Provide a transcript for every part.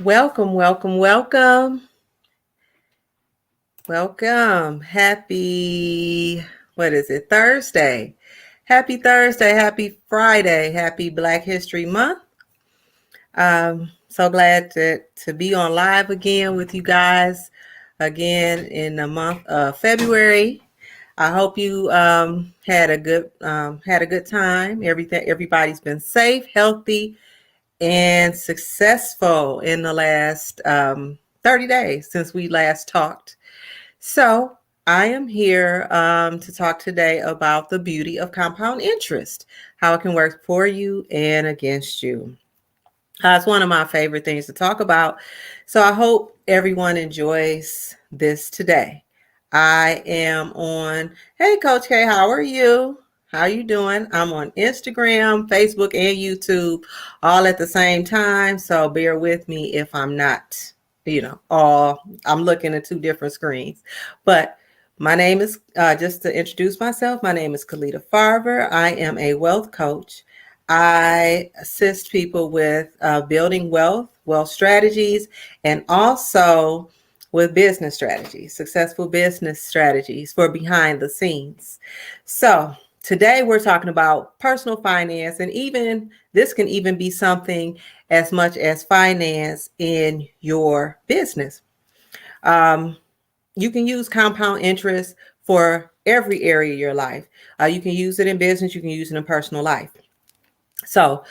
Welcome, welcome, welcome, welcome. Happy, what is it, Thursday? Happy Thursday, happy Friday, happy Black History Month. So glad to be on live again with you guys again in the month of February. I hope you had a good time. Everybody's been safe, healthy, and successful in the last 30 days since we last talked. So, I am here to talk today about the beauty of compound interest, how it can work for you and against you. It's one of my favorite things to talk about. So, I hope everyone enjoys this today. I am on, hey, Coach K, how are you? How you doing? I'm on Instagram, Facebook, and YouTube all at the same time. So bear with me if I'm not, I'm looking at two different screens. But my name is, just to introduce myself, my name is Kalita Farver. I am a wealth coach. I assist people with building wealth strategies, and also with business strategies, successful business strategies for behind the scenes. So today we're talking about personal finance, and even this can even be something as much as finance in your business. Um, you can use compound interest for every area of your life. You can use it in business, you can use it in personal life. So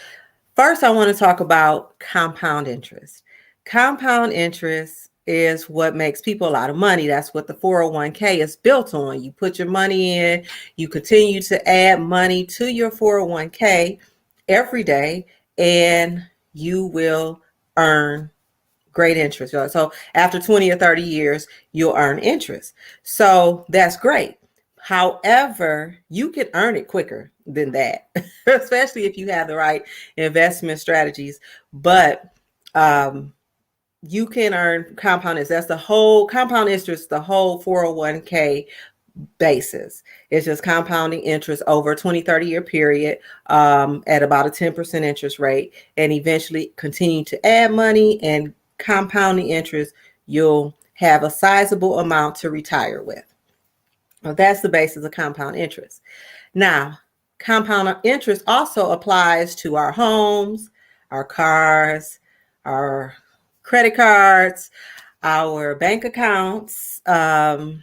first, I want to talk about compound interest. Compound interest is what makes people a lot of money. That's what the 401k is built on. You put your money in, you continue to add money to your 401k every day, and you will earn great interest. So after 20 or 30 years, you'll earn interest. So that's great. However, you can earn it quicker than that, especially if you have the right investment strategies. But you can earn compound interest. That's the whole compound interest, the whole 401k basis. It's just compounding interest over a 20, 30-year period at about a 10% interest rate, and eventually continue to add money and compounding interest, you'll have a sizable amount to retire with. Well, that's the basis of compound interest. Now, compound interest also applies to our homes, our cars, our credit cards, our bank accounts, a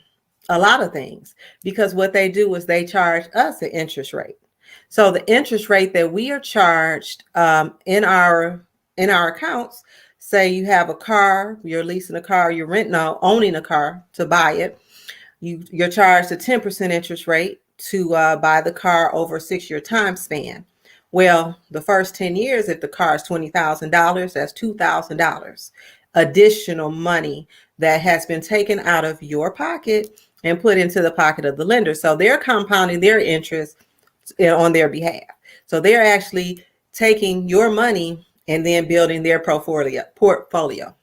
lot of things, because what they do is they charge us an interest rate. So the interest rate that we are charged in our accounts, say you have a car, you're leasing a car, you're renting out, owning a car to buy it, you're charged a 10% interest rate to buy the car over a 6-year time span. Well, the first 10 years, if the car is $20,000, that's $2,000 additional money that has been taken out of your pocket and put into the pocket of the lender. So they're compounding their interest on their behalf. So they're actually taking your money and then building their portfolio.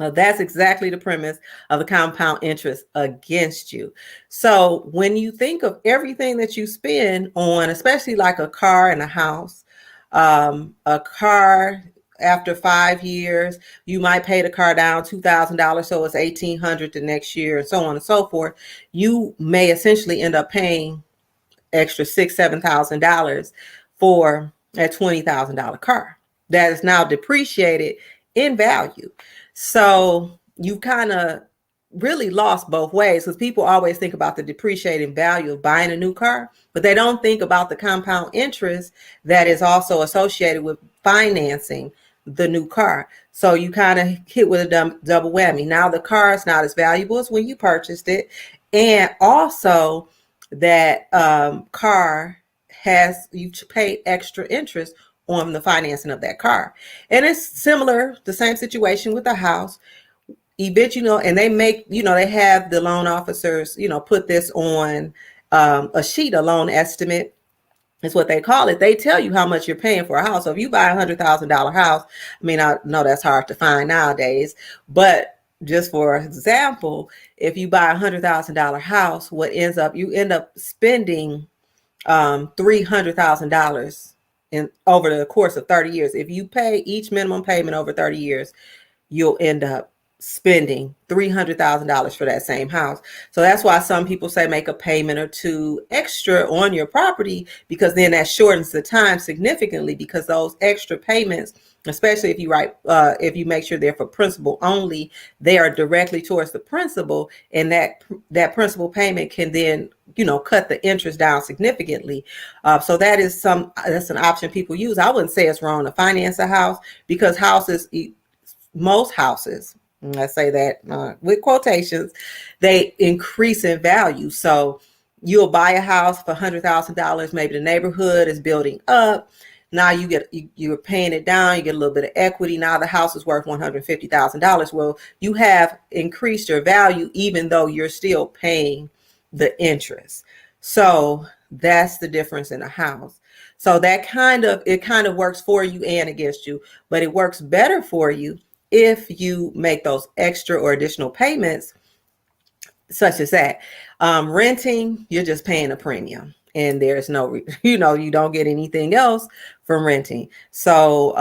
That's exactly the premise of the compound interest against you. So when you think of everything that you spend on, especially like a car and a house, a car, after 5 years, you might pay the car down $2,000, so it's $1,800 the next year, and so on and so forth. You may essentially end up paying extra $6,000-$7,000 for a $20,000 car that is now depreciated in value. So you kind of really lost both ways, because people always think about the depreciating value of buying a new car, but they don't think about the compound interest that is also associated with financing the new car. So you kind of hit with a double whammy. Now the car is not as valuable as when you purchased it, and also that car has, you paid extra interest on the financing of that car. And it's similar, the same situation with the house. And they make, they have the loan officers, put this on a sheet, a loan estimate is what they call it. They tell you how much you're paying for a house. So if you buy $100,000 house, I mean, I know that's hard to find nowadays, but just for example, if you buy $100,000 house, you end up spending $300,000 in over the course of 30 years. If you pay each minimum payment over 30 years, you'll end up spending $300,000 for that same house. So that's why some people say make a payment or two extra on your property, because then that shortens the time significantly, because those extra payments, especially if you make sure they're for principal only, they are directly towards the principal, and that principal payment can then cut the interest down significantly. So that's an option people use. I wouldn't say it's wrong to finance a house, because most houses, I say that with quotations, they increase in value. So you'll buy a house for $100,000. Maybe the neighborhood is building up. Now you're paying it down. You get a little bit of equity. Now the house is worth $150,000. Well, you have increased your value, even though you're still paying the interest. So that's the difference in a house. So it kind of works for you and against you, but it works better for you if you make those extra or additional payments, such as that. Renting, you're just paying a premium, and there's no, you don't get anything else from renting. So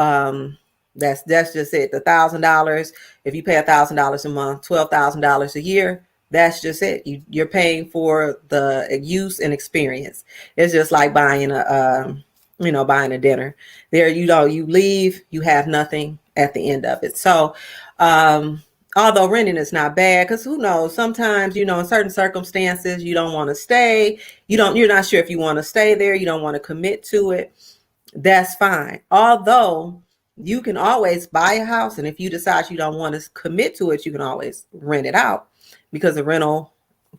that's just it. The $1,000, if you pay $1,000 a month, $12,000 a year, that's just it. You're paying for the use and experience. It's just like buying buying a dinner. There, you leave, you have nothing at the end of it. So, although renting is not bad, because who knows, sometimes, in certain circumstances, you don't want to stay. You're not sure if you want to stay there. You don't want to commit to it. That's fine. Although you can always buy a house, and if you decide you don't want to commit to it, you can always rent it out, because the rental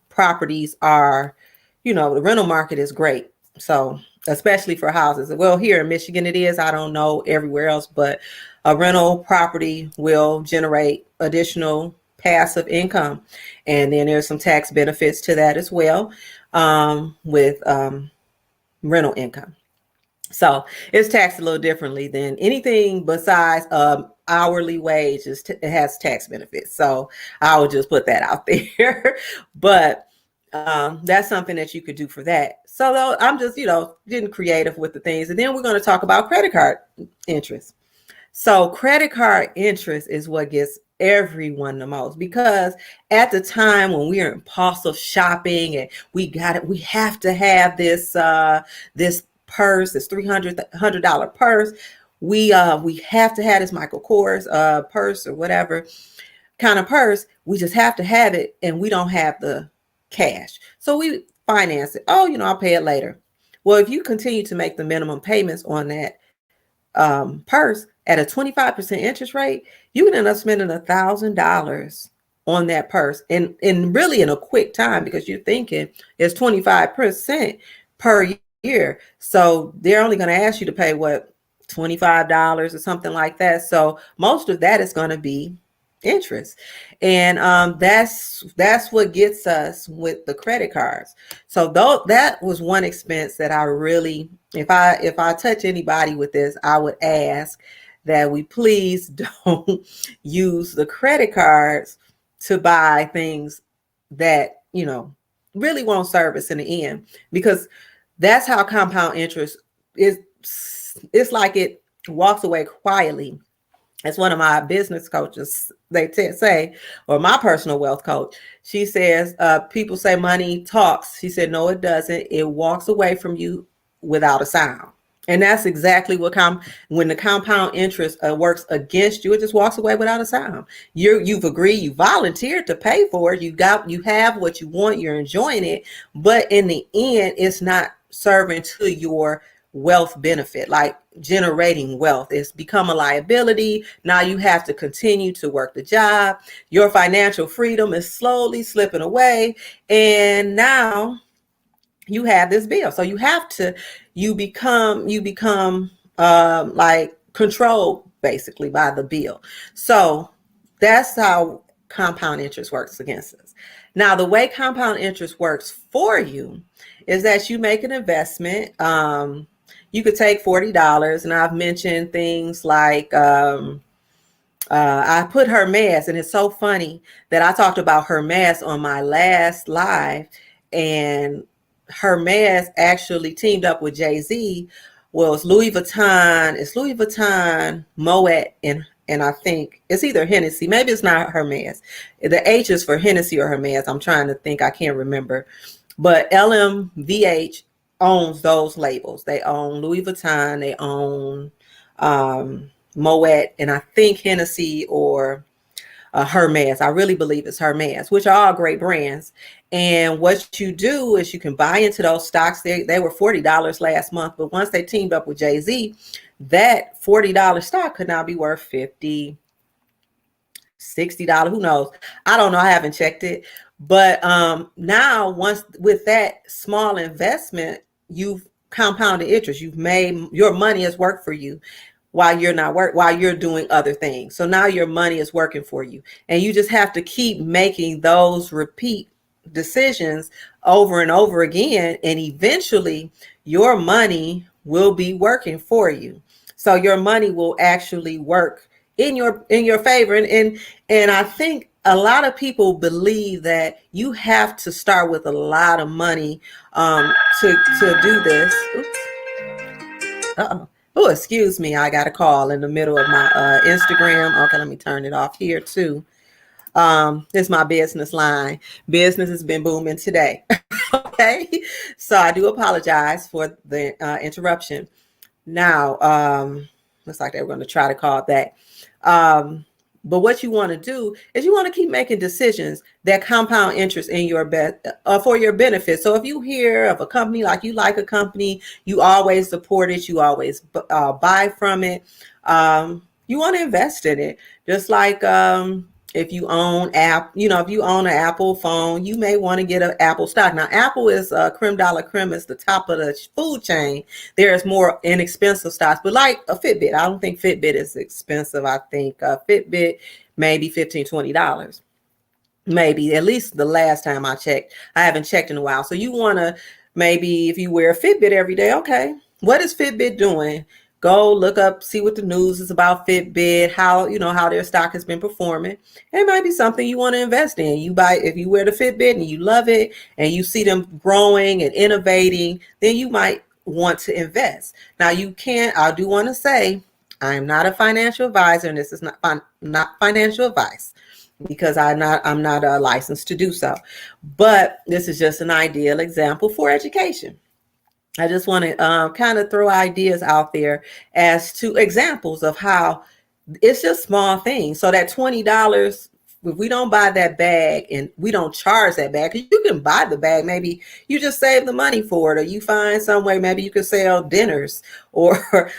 properties are, the rental market is great. So, especially for houses. Well, here in Michigan it is. I don't know everywhere else, but a rental property will generate additional passive income. And then there's some tax benefits to that as well, with rental income. So it's taxed a little differently than anything besides hourly wage. It has tax benefits. So I would just put that out there. But that's something that you could do for that. So though, I'm just, getting creative with the things. And then we're going to talk about credit card interest. So credit card interest is what gets everyone the most, because at the time when we are impulsive shopping and we have to have this purse, this $300 purse. We have to have this Michael Kors purse or whatever kind of purse. We just have to have it, and we don't have the cash. So we finance it. Oh, I'll pay it later. Well, if you continue to make the minimum payments on that purse at a 25% interest rate, you can end up spending $1,000 on that purse, and really in a quick time, because you're thinking it's 25% per year. So they're only going to ask you to pay $25 or something like that. So most of that is going to be interest. And that's what gets us with the credit cards. So that was one expense that I really, if I touch anybody with this, I would ask that we please don't use the credit cards to buy things that really won't serve us in the end, because that's how compound interest is. It's like it walks away quietly. As one of my business coaches, they say, or my personal wealth coach, she says, people say money talks. She said, no, it doesn't. It walks away from you without a sound. And that's exactly what when the compound interest works against you, it just walks away without a sound. You've agreed, you volunteered to pay for it. You have what you want, you're enjoying it, but in the end, it's not serving to your wealth benefit, like generating wealth. It's become a liability. Now you have to continue to work the job. Your financial freedom is slowly slipping away. And now you have this bill. So you become like controlled basically by the bill. So that's how compound interest works against us. Now, the way compound interest works for you is that you make an investment. You could take $40, and I've mentioned things like I put Hermes, and it's so funny that I talked about Hermes on my last live, and Hermes actually teamed up with Jay-Z. Well, it's Louis Vuitton, Moet, and I think it's either Hennessy, maybe it's not Hermes. The H is for Hennessy or Hermes. I'm trying to think, I can't remember. But LMVH owns those labels. They own Louis Vuitton, they own Moet, and I think Hennessy or Hermes. I really believe it's Hermes, which are all great brands. And what you do is you can buy into those stocks. They were $40 last month, but once they teamed up with Jay-Z, that $40 stock could now be worth $50, $60, who knows? I don't know. I haven't checked it. But now, once with that small investment, you've compounded interest. You've made your money has worked for you while you're doing other things. So now your money is working for you, and you just have to keep making those repeat decisions over and over again, and eventually your money will be working for you. So your money will actually work in your favor. And I think a lot of people believe that you have to start with a lot of money to do this. Oops. Uh-oh. Oh, excuse me. I got a call in the middle of my Instagram. Okay, let me turn it off here too. It's my business line. Business has been booming today. Okay, so I do apologize for the interruption. Now, looks like they were going to try to call it that. But what you want to do is you want to keep making decisions that compound interest in your for your benefit. So if you hear of a company, like you like a company, you always support it, you always buy from it. You want to invest in it, just like if you own if you own an Apple phone, you may want to get an Apple stock. Now, Apple is creme de la creme, is the top of the food chain. There's more inexpensive stocks, but like a Fitbit, I don't think Fitbit is expensive. I think Fitbit maybe $15, $20. Maybe, at least the last time I checked. I haven't checked in a while. So you want to, maybe if you wear a Fitbit every day, okay, what is Fitbit doing? Go look up, see what the news is about Fitbit, how their stock has been performing. It might be something you want to invest in. If you wear the Fitbit and you love it and you see them growing and innovating, then you might want to invest. Now I do want to say, I am not a financial advisor, and this is not financial advice, because I'm not licensed to do so. But this is just an ideal example for education. I just want to kind of throw ideas out there as to examples of how it's just small things. So that $20, if we don't buy that bag and we don't charge that bag, because you can buy the bag, maybe you just save the money for it, or you find some way, maybe you can sell dinners, or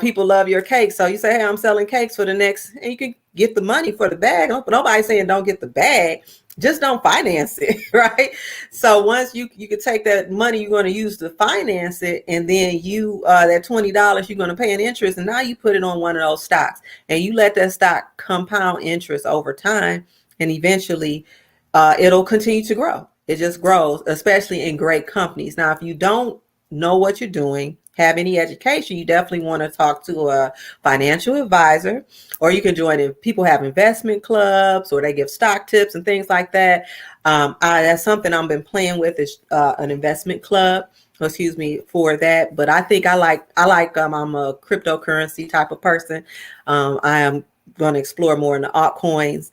people love your cake, so you say, hey, I'm selling cakes for the next, and you can get the money for the bag. Nobody's saying don't get the bag, just don't finance it, right? So once you could take that money you're going to use to finance it, and then that $20 you're going to pay an interest, and now you put it on one of those stocks, and you let that stock compound interest over time, and eventually it'll continue to grow. It just grows, especially in great companies. Now, if you don't know what you're doing, have any education, you definitely want to talk to a financial advisor, or you can join in. People have investment clubs, or they give stock tips and things like that. That's something I've been playing with, is an investment club. Excuse me for that. But I think I'm a cryptocurrency type of person. I am going to explore more in the altcoins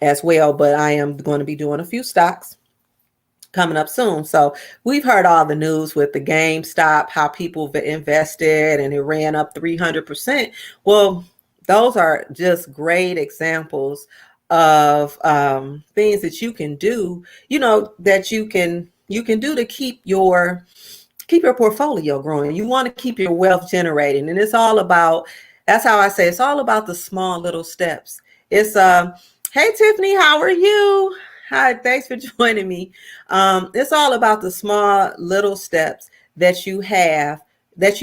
as well, but I am going to be doing a few stocks coming up soon. So we've heard all the news with the GameStop, how people invested and it ran up 300%. Well, those are just great examples of things that you can do, that you can do to keep your portfolio growing. You want to keep your wealth generating. And that's how I say, it's all about the small little steps. It's hey Tiffany, how are you? Hi, thanks for joining me. It's all about the small little steps that you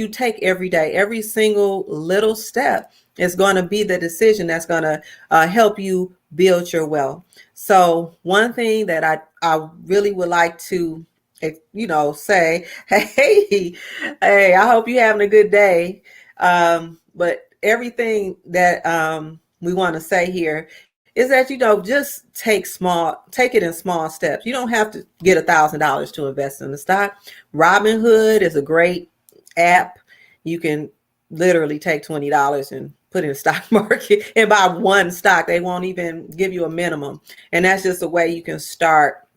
take every day. Every single little step is going to be the decision that's going to help you build your wealth. So one thing that I really would like to, say, hey, I hope you're having a good day. But everything that we want to say here is that, just take it in small steps. You don't have to get $1,000 to invest in the stock. Robinhood is a great app. You can literally take $20 and put in the stock market and buy one stock. They won't even give you a minimum. And that's just a way you can start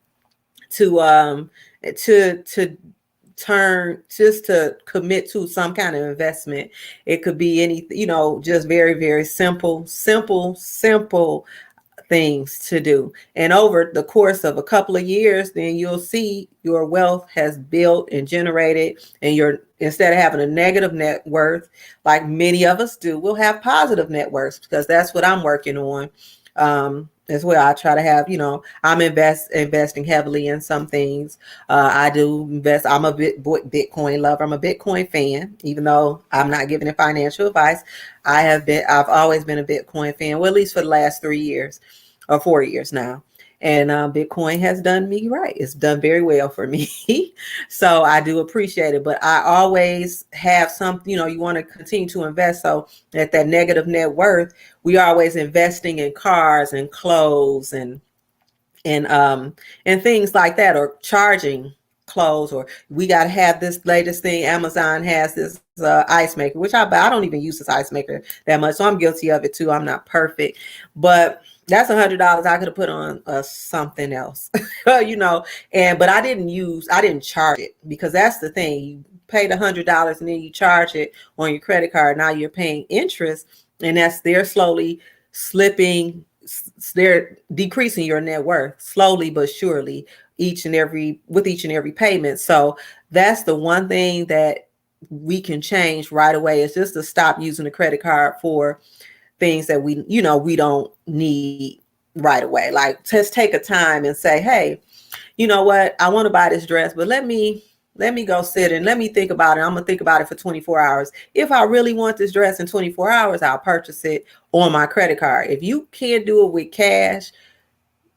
to turn, just to commit to some kind of investment. It could be anything, just very, very simple things to do. And over the course of a couple of years, then you'll see your wealth has built and generated, and instead of having a negative net worth like many of us do, we'll have positive net worth, because that's what I'm working on as well. I try to have, I'm investing heavily in some things. I do invest. I'm a Bitcoin lover. I'm a Bitcoin fan, even though I'm not giving it financial advice. I've always been a Bitcoin fan, well, at least for the last 3 years or 4 years now. And Bitcoin has done me right. It's done very well for me. So I do appreciate it. But I always have something, you want to continue to invest. So at that negative net worth, we are always investing in cars and clothes and things like that, or charging clothes, or we got to have this latest thing. Amazon has this ice maker, which I don't even use this ice maker that much. So I'm guilty of it too. I'm not perfect, but that's $100 I could have put on something else, but I didn't charge it, because that's the thing. You paid $100 and then you charge it on your credit card. Now you're paying interest, and they're slowly slipping. They're decreasing your net worth slowly but surely, each and every payment. So that's the one thing that we can change right away, is just to stop using the credit card for things that we don't need right away. Like, just take a time and say, hey, you know what, I want to buy this dress, but let me go sit and let me think about it. I'm going to think about it for 24 hours. If I really want this dress in 24 hours, I'll purchase it on my credit card. If you can't do it with cash,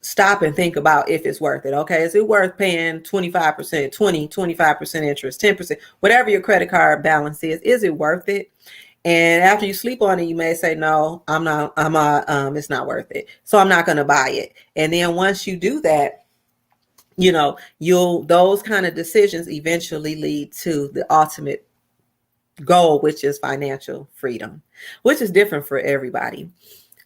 stop and think about if it's worth it. Okay, is it worth paying 25%, 25% interest, 10%, whatever your credit card balance is it worth it? And after you sleep on it, you may say, no, it's not worth it, so I'm not going to buy it. And then once you do that, those kind of decisions eventually lead to the ultimate goal, which is financial freedom, which is different for everybody.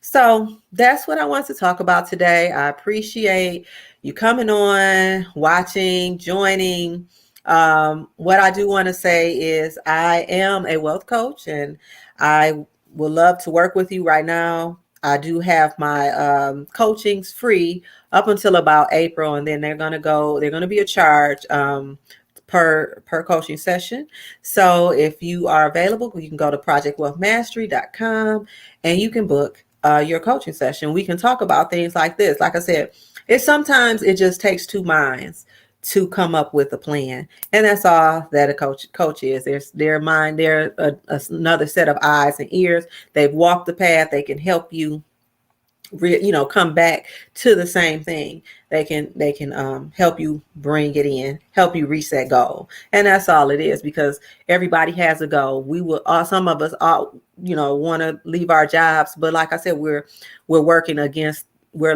So that's what I want to talk about today. I appreciate you coming on, watching, joining. What I do want to say is I am a wealth coach, and I would love to work with you right now. I do have my coachings free up until about April, and then they're going to be a charge per coaching session. So if you are available, you can go to projectwealthmastery.com and you can book your coaching session. We can talk about things like this. Like I said, sometimes it just takes two minds to come up with a plan, and that's all that a coach is. There's their mind. They're another set of eyes and ears. They've walked the path. They can help you come back to the same thing. They can help you bring it in, help you reach that goal. And that's all it is, because everybody has a goal. Some of us all, want to leave our jobs, but like I said, we're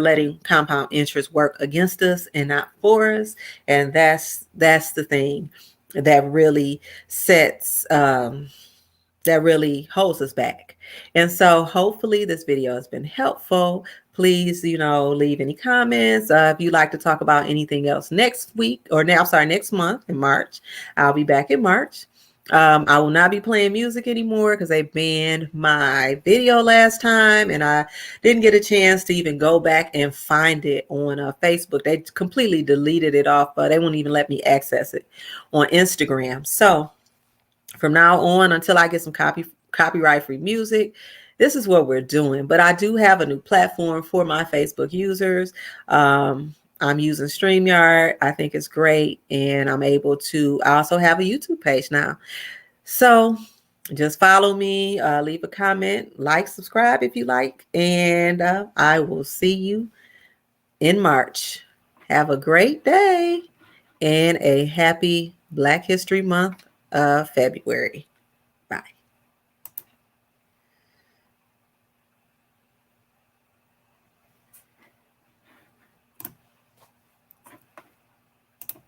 letting compound interest work against us and not for us. And that's the thing that really that really holds us back. And so hopefully this video has been helpful. Please, leave any comments. If you'd like to talk about anything else next month in March, I'll be back in March. I will not be playing music anymore because they banned my video last time, and I didn't get a chance to even go back and find it on Facebook. They completely deleted it off, but they won't even let me access it on Instagram. So from now on, until I get some copyright-free music, this is what we're doing. But I do have a new platform for my Facebook users. I'm using StreamYard. I think it's great. And I also have a YouTube page now. So just follow me, leave a comment, subscribe if you like. And I will see you in March. Have a great day and a happy Black History Month of February. Bye.